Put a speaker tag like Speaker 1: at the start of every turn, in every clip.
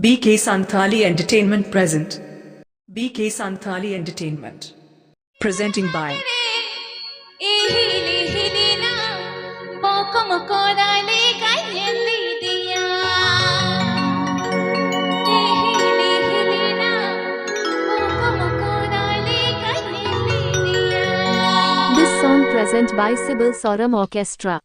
Speaker 1: BK Santhali Entertainment present. BK Santhali Entertainment. Presenting by
Speaker 2: This song present by Sibyl Soram Orchestra.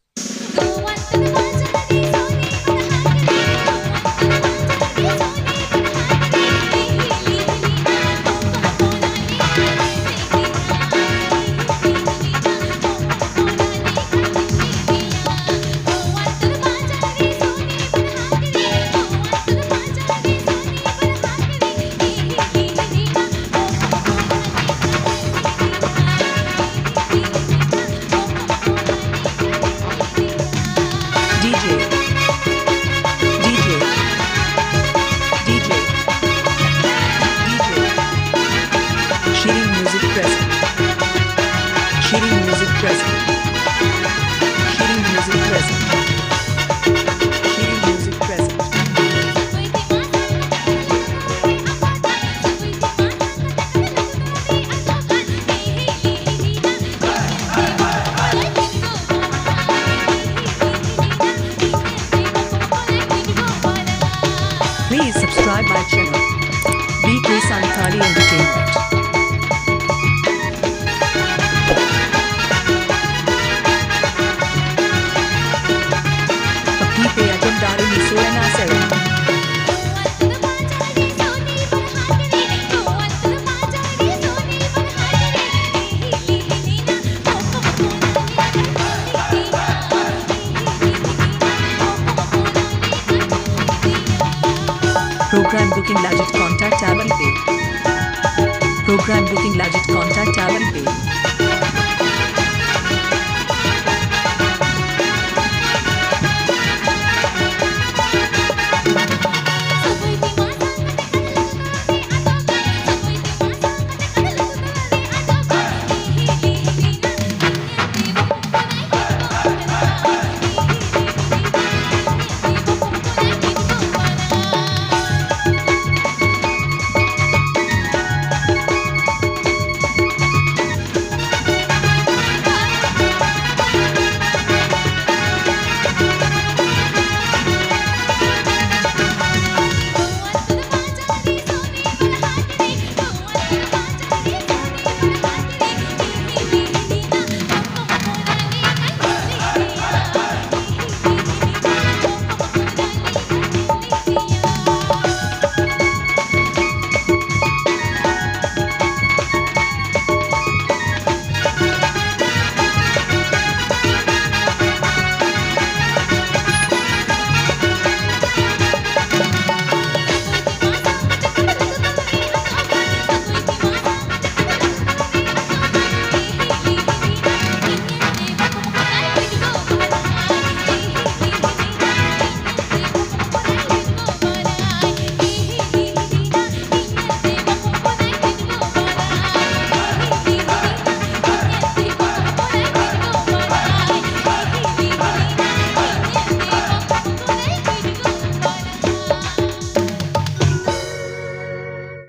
Speaker 2: Shirin Music present. Shirin Music present. Shirin Music present. Shirin Music present. Please subscribe my channel, BK Santhali Entertainment. Program booking Lajit contact Avan Pay. Program booking Lajit contact Avan Pay.